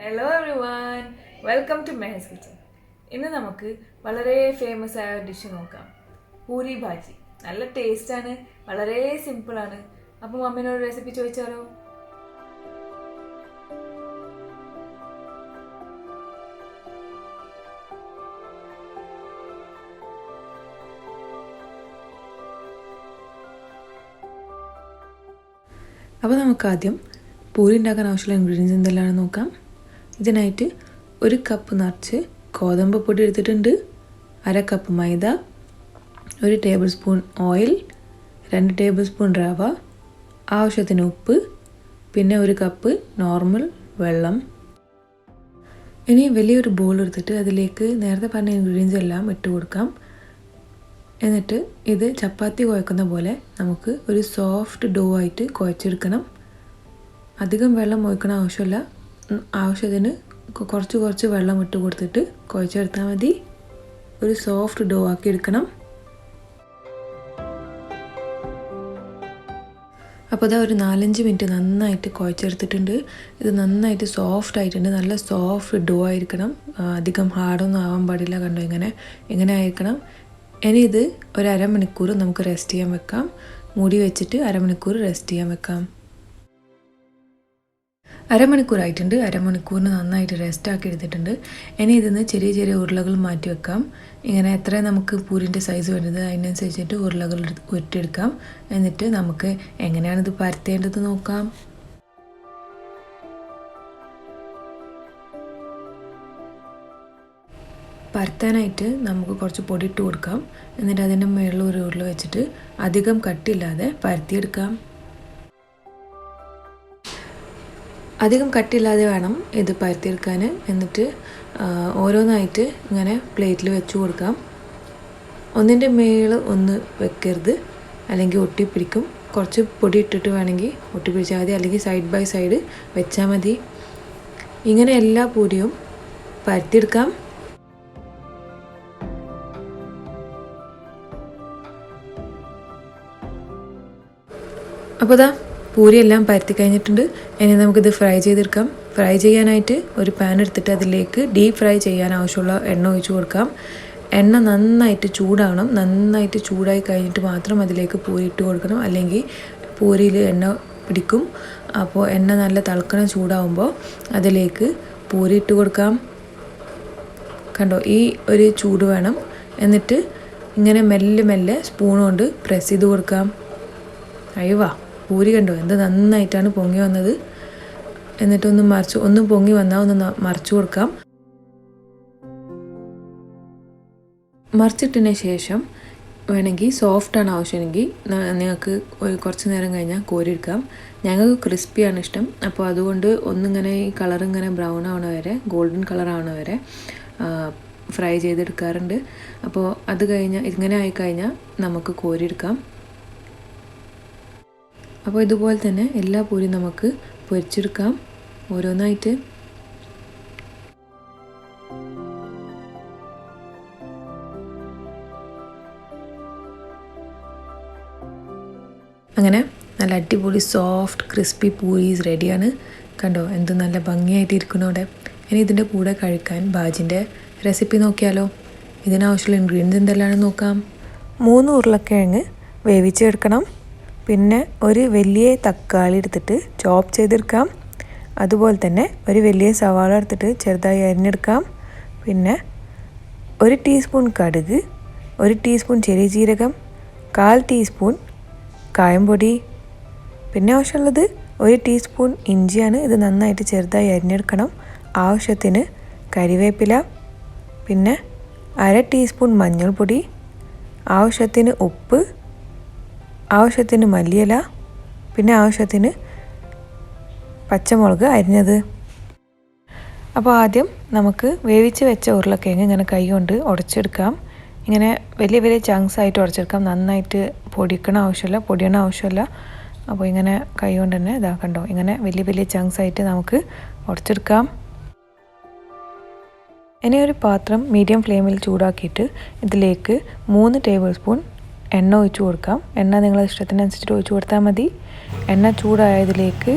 Hello everyone, welcome to Meherskitchen. ഇന്ന് നമുക്ക് വളരെ ഫേമസ് ആയ ഒരു ഡിഷ് നോക്കാം. പൂരി ഭാജി. നല്ല ടേസ്റ്റ് ആണ്, വളരെ സിമ്പിൾ ആണ്. അപ്പോൾ മമ്മിനോട് റെസിപ്പി ചോദിച്ചാലോ? അപ്പോൾ നമുക്ക് ആദ്യം പൂരി ഉണ്ടാക്കാൻ ആവശ്യമുള്ള ഇൻഗ്രീഡിയൻസ് എന്തെല്ലാമാണെന്ന് നോക്കാം. ഇതിനായിട്ട് 1 കപ്പ് നിറച്ച് ഗോതമ്പ് പൊടി എടുത്തിട്ടുണ്ട്, 1/2 കപ്പ് മൈദ, 1 table spoon oil, 2 table spoon റവ, ആവശ്യത്തിന് ഉപ്പ്, പിന്നെ 1 കപ്പ് നോർമൽ വെള്ളം. ഇനി വലിയൊരു ബോൾ എടുത്തിട്ട് അതിലേക്ക് നേരത്തെ പറഞ്ഞ ഇൻഗ്രീഡിയൻസ് എല്ലാം ഇട്ട് കൊടുക്കാം. എന്നിട്ട് ഇത് ചപ്പാത്തി കുഴക്കുന്ന പോലെ നമുക്ക് ഒരു സോഫ്റ്റ് ഡോ ആയിട്ട് കുഴച്ചെടുക്കണം. അധികം വെള്ളം ഒഴിക്കണ ആവശ്യമില്ല, ആവശ്യത്തിന് കുറച്ച് വെള്ളം ഇട്ട് കൊടുത്തിട്ട് കുഴച്ചെടുത്താൽ മതി. ഒരു സോഫ്റ്റ് ഡോ ആക്കി എടുക്കണം. അപ്പോൾ അതാ ഒരു 4-5 മിനിറ്റ് നന്നായിട്ട് കുഴച്ചെടുത്തിട്ടുണ്ട്. ഇത് നന്നായിട്ട് സോഫ്റ്റ് ആയിട്ടുണ്ട്, നല്ല സോഫ്റ്റ് ഡോ ആയിരിക്കണം, അധികം ഹാർഡൊന്നും ആവാൻ പാടില്ല. കണ്ടോ ഇങ്ങനെ ആയിരിക്കണം. ഇനി ഇത് ഒരു അരമണിക്കൂർ നമുക്ക് റെസ്റ്റ് ചെയ്യാൻ വെക്കാം. മൂടി വെച്ചിട്ട് അരമണിക്കൂർ റെസ്റ്റ് ചെയ്യാൻ വെക്കാം. അരമണിക്കൂറായിട്ടുണ്ട്. അരമണിക്കൂറിന് നന്നായിട്ട് റെസ്റ്റ് ആക്കി എടുത്തിട്ടുണ്ട്. ഇനി ഇതിന്ന് ചെറിയ ഉരുളകൾ മാറ്റി വെക്കാം. ഇങ്ങനെ എത്ര നമുക്ക് പൂരിൻ്റെ സൈസ് വേണ്ടത് അതിനനുസരിച്ചിട്ട് ഉരുളകൾ ഉരുട്ടിയെടുക്കാം. എന്നിട്ട് നമുക്ക് എങ്ങനെയാണിത് പരത്തേണ്ടത് നോക്കാം. പരത്താനായിട്ട് നമുക്ക് കുറച്ച് പൊടി ഇട്ട് കൊടുക്കാം. എന്നിട്ട് അതിൻ്റെ മുകളിൽ ഒരു ഉരുള വെച്ചിട്ട് അധികം കട്ടില്ലാതെ പരത്തിയെടുക്കാം. അധികം കട്ടില്ലാതെ വേണം ഇത് പരത്തിയെടുക്കാൻ. എന്നിട്ട് ഓരോന്നായിട്ട് ഇങ്ങനെ പ്ലേറ്റിൽ വെച്ച് കൊടുക്കാം. ഒന്നിൻ്റെ മേളിൽ ഒന്ന് വെക്കരുത്, അല്ലെങ്കിൽ ഒട്ടിപ്പിടിക്കും. കുറച്ച് പൊടി ഇട്ടിട്ട് വേണമെങ്കിൽ ഒട്ടിപ്പിടിച്ചാൽ മതി, അല്ലെങ്കിൽ സൈഡ് ബൈ സൈഡ് വെച്ചാൽ മതി. ഇങ്ങനെ എല്ലാ പൂരിയും പരത്തിയെടുക്കാം. അപ്പോൾ പൂരിയെല്ലാം പരത്തി കഴിഞ്ഞിട്ടുണ്ട്. ഇനി നമുക്കിത് ഫ്രൈ ചെയ്തെടുക്കാം. ഫ്രൈ ചെയ്യാനായിട്ട് ഒരു പാൻ എടുത്തിട്ട് അതിലേക്ക് ഡീപ്പ് ഫ്രൈ ചെയ്യാൻ ആവശ്യമുള്ള എണ്ണ ഒഴിച്ച് കൊടുക്കാം. എണ്ണ നന്നായിട്ട് ചൂടാവണം. നന്നായിട്ട് ചൂടായി കഴിഞ്ഞിട്ട് മാത്രം അതിലേക്ക് പൂരി ഇട്ട് കൊടുക്കണം, അല്ലെങ്കിൽ പൂരിയിൽ എണ്ണ പിടിക്കും. അപ്പോൾ എണ്ണ നല്ല തിളക്കണ ചൂടാവുമ്പോൾ അതിലേക്ക് പൂരി ഇട്ട് കൊടുക്കാം. കണ്ടോ, ഈ ഒരു ചൂട് വേണം. എന്നിട്ട് ഇങ്ങനെ മെല്ലെ സ്പൂൺ കൊണ്ട് പ്രസ് ചെയ്ത് കൊടുക്കാം. അയ്യവാ, പൂരി കണ്ടോ എന്ത് നന്നായിട്ടാണ് പൊങ്ങി വന്നത്. എന്നിട്ടൊന്ന് ഒന്ന് പൊങ്ങി വന്നാൽ ഒന്ന് മറിച്ചു കൊടുക്കാം. മറിച്ചിട്ടതിന് ശേഷം വേണമെങ്കിൽ സോഫ്റ്റാണ് ആവശ്യമെങ്കിൽ നിങ്ങൾക്ക് കുറച്ച് നേരം കഴിഞ്ഞാൽ കോരിയെടുക്കാം. ഞങ്ങൾക്ക് ക്രിസ്പിയാണ് ഇഷ്ടം. അപ്പോൾ അതുകൊണ്ട് ഒന്നിങ്ങനെ ഈ കളറിങ്ങനെ ബ്രൗൺ ആവണ വരെ, ഗോൾഡൻ കളർ ആവണ വരെ ഫ്രൈ ചെയ്തെടുക്കാറുണ്ട്. അപ്പോൾ അത് കഴിഞ്ഞാൽ ഇങ്ങനെ ആയിക്കഴിഞ്ഞാൽ നമുക്ക് കോരിയെടുക്കാം. അപ്പോൾ ഇതുപോലെ തന്നെ എല്ലാ പൂരിയും നമുക്ക് പൊരിച്ചെടുക്കാം ഓരോന്നായിട്ട്. അങ്ങനെ നല്ല അടിപൊളി സോഫ്റ്റ് ക്രിസ്പി പൂരീസ് റെഡിയാണ്. കണ്ടോ എന്ത് നല്ല ഭംഗിയായിട്ട് ഇരിക്കണം അവിടെ. ഇനി ഇതിൻ്റെ കൂടെ കഴിക്കാൻ ഭാജിൻ്റെ റെസിപ്പി നോക്കിയാലോ. ഇതിനാവശ്യമുള്ള ഇൻഗ്രീഡിയൻസ് എന്തെല്ലാമാണെന്ന് നോക്കാം. 3 ഉരുളക്കിഴങ്ങ് വേവിച്ചെടുക്കണം. പിന്നെ ഒരു വലിയ തക്കാളി എടുത്തിട്ട് ചോപ്പ് ചെയ്തെടുക്കാം. അതുപോലെ തന്നെ ഒരു വലിയ സവാള എടുത്തിട്ട് ചെറുതായി അരിഞ്ഞെടുക്കാം. പിന്നെ 1 ടീസ്പൂൺ കടുക്, 1 ടീസ്പൂൺ ചെറിയ ജീരകം, 1/4 ടീസ്പൂൺ കായംപൊടി, പിന്നെ ആവശ്യമുള്ളത് 1 ടീസ്പൂൺ ഇഞ്ചിയാണ്. ഇത് നന്നായിട്ട് ചെറുതായി അരിഞ്ഞെടുക്കണം. ആവശ്യത്തിന് കരിവേപ്പില, പിന്നെ 1/2 ടീസ്പൂൺ മഞ്ഞൾപ്പൊടി, ആവശ്യത്തിന് ഉപ്പ്, ആവശ്യത്തിന് മല്ലിയില, പിന്നെ ആവശ്യത്തിന് പച്ചമുളക് അരിഞ്ഞത്. അപ്പോൾ ആദ്യം നമുക്ക് വേവിച്ച് വെച്ച ഉരുളക്കിഴങ്ങ് ഇങ്ങനെ കൈ കൊണ്ട് ഉടച്ചെടുക്കാം. ഇങ്ങനെ വലിയ ചങ്ക്സ് ആയിട്ട് ഉടച്ചെടുക്കാം. നന്നായിട്ട് പൊടിയണ ആവശ്യമില്ല. അപ്പോൾ ഇങ്ങനെ കൈ കൊണ്ട് തന്നെ കണ്ടോ ഇങ്ങനെ വലിയ ചങ്ക്സ് ആയിട്ട് നമുക്ക് ഉടച്ചെടുക്കാം. ഇനി ഒരു പാത്രം മീഡിയം ഫ്ലെയിമിൽ ചൂടാക്കിയിട്ട് ഇതിലേക്ക് 3 ടേബിൾ സ്പൂൺ എണ്ണ ഒഴിച്ച് കൊടുക്കാം. എണ്ണ നിങ്ങളുടെ ഇഷ്ടത്തിനനുസരിച്ച് ഒഴിച്ച് കൊടുത്താൽ മതി. എണ്ണ ചൂടായതിലേക്ക്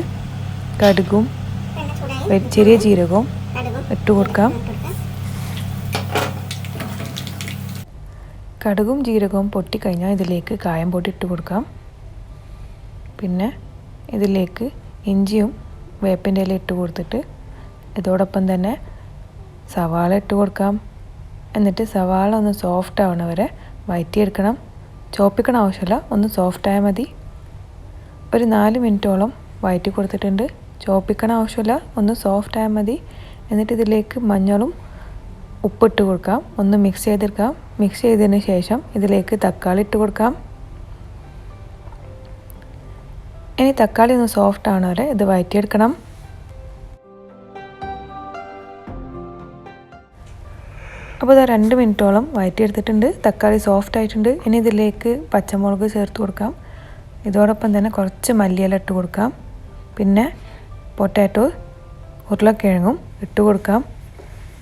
കടുകും ചെറിയ ജീരകവും ഇട്ട് കൊടുക്കാം. കടുകും ജീരകവും പൊട്ടിക്കഴിഞ്ഞാൽ ഇതിലേക്ക് കായം പൊടി ഇട്ട് കൊടുക്കാം. പിന്നെ ഇതിലേക്ക് ഇഞ്ചിയും വേപ്പിൻ്റെ ഇല ഇട്ട് കൊടുത്തിട്ട് ഇതോടൊപ്പം തന്നെ സവാള ഇട്ട് കൊടുക്കാം. എന്നിട്ട് സവാള ഒന്ന് സോഫ്റ്റ് ആവണ വരെ വഴറ്റിയെടുക്കണം. ചോപ്പിക്കണ ആവശ്യമില്ല, ഒന്ന് സോഫ്റ്റായാൽ മതി. ഒരു 4 മിനിറ്റോളം വഴറ്റി കൊടുത്തിട്ടുണ്ട്. ചോപ്പിക്കണ ആവശ്യമില്ല, ഒന്ന് സോഫ്റ്റായാൽ മതി. എന്നിട്ട് ഇതിലേക്ക് മഞ്ഞളും ഉപ്പിട്ട് കൊടുക്കാം. ഒന്ന് മിക്സ് ചെയ്തെടുക്കാം. മിക്സ് ചെയ്തതിന് ശേഷം ഇതിലേക്ക് തക്കാളി ഇട്ട് കൊടുക്കാം. ഇനി തക്കാളി ഒന്ന് സോഫ്റ്റ് ആവണ വരെ ഇത് വഴറ്റിയെടുക്കണം. അപ്പോൾ ഇത് 2 മിനിറ്റോളം വഴറ്റിയെടുത്തിട്ടുണ്ട്. തക്കാളി സോഫ്റ്റ് ആയിട്ടുണ്ട്. ഇനി ഇതിലേക്ക് പച്ചമുളക് ചേർത്ത് കൊടുക്കാം. ഇതോടൊപ്പം തന്നെ കുറച്ച് മല്ലിയില ഇട്ട് കൊടുക്കാം. പിന്നെ പൊട്ടാറ്റോ ഉരുളക്കിഴങ്ങും ഇട്ട് കൊടുക്കാം.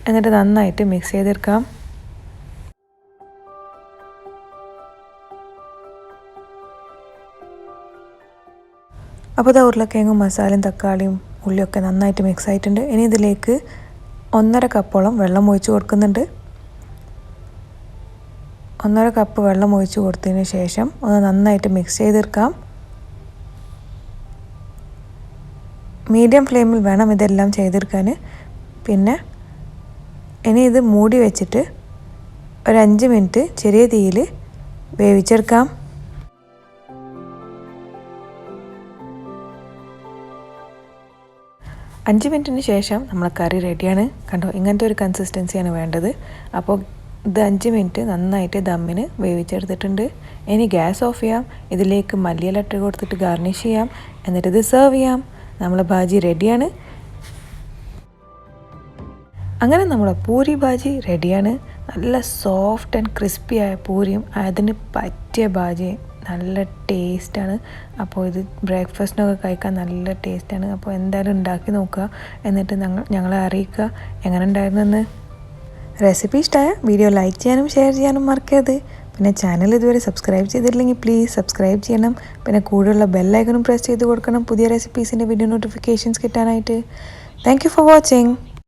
എന്നിട്ട് നന്നായിട്ട് മിക്സ് ചെയ്തെടുക്കാം. അപ്പോൾ ഇത് ഉരുളക്കിഴങ്ങും മസാലയും തക്കാളിയും ഉള്ളിയൊക്കെ നന്നായിട്ട് മിക്സ് ആയിട്ടുണ്ട്. ഇനി ഇതിലേക്ക് 1.5 കപ്പോളം വെള്ളം ഒഴിച്ച് കൊടുക്കുന്നുണ്ട്. 1.5 കപ്പ് വെള്ളം ഒഴിച്ച് കൊടുത്തതിന് ശേഷം ഒന്ന് നന്നായിട്ട് മിക്സ് ചെയ്തെടുക്കാം. മീഡിയം ഫ്ലെയിമിൽ വേണം ഇതെല്ലാം ചെയ്തെടുക്കാൻ. പിന്നെ ഇനി ഇത് മൂടി വെച്ചിട്ട് ഒരു 5 മിനിറ്റ് ചെറിയ തീയിൽ വേവിച്ചെടുക്കാം. 5 മിനിറ്റിന് ശേഷം നമ്മളെ കറി റെഡിയാണ്. കണ്ടോ, ഇങ്ങനത്തെ ഒരു കൺസിസ്റ്റൻസിയാണ് വേണ്ടത്. അപ്പോൾ ഇത് 5 മിനിറ്റ് നന്നായിട്ട് ദമ്മിന് വേവിച്ചെടുത്തിട്ടുണ്ട്. ഇനി ഗ്യാസ് ഓഫ് ചെയ്യാം. ഇതിലേക്ക് മല്ലിയില ഇട്ട് കൊടുത്തിട്ട് ഗാർണിഷ് ചെയ്യാം. എന്നിട്ട് ഇത് സെർവ് ചെയ്യാം. നമ്മളെ ഭാജി റെഡിയാണ്. അങ്ങനെ നമ്മളെ പൂരി ഭാജി റെഡിയാണ്. നല്ല സോഫ്റ്റ് ആൻഡ് ക്രിസ്പി ആയ പൂരിയും അതിന് പറ്റിയ ഭാജി, നല്ല ടേസ്റ്റാണ്. അപ്പോൾ ഇത് ബ്രേക്ക്ഫാസ്റ്റിനൊക്കെ കഴിക്കാൻ നല്ല ടേസ്റ്റാണ്. അപ്പോൾ എന്തായാലും ഉണ്ടാക്കി നോക്കുക. എന്നിട്ട് ഞങ്ങളെ അറിയിക്കുക എങ്ങനെ ഉണ്ടായിരുന്നെന്ന്. റെസിപ്പി ഇഷ്ടമായ വീഡിയോ ലൈക്ക് ചെയ്യാനും ഷെയർ ചെയ്യാനും മറക്കരുത്. പിന്നെ ചാനൽ ഇതുവരെ സബ്സ്ക്രൈബ് ചെയ്തിട്ടില്ലെങ്കിൽ പ്ലീസ് സബ്സ്ക്രൈബ് ചെയ്യണം. പിന്നെ കൂടെയുള്ള ബെല്ലൈക്കണും പ്രസ് ചെയ്ത് കൊടുക്കണം പുതിയ റെസിപ്പീസിൻ്റെ വീഡിയോ നോട്ടിഫിക്കേഷൻസ് കിട്ടാനായിട്ട്. Thank you for watching.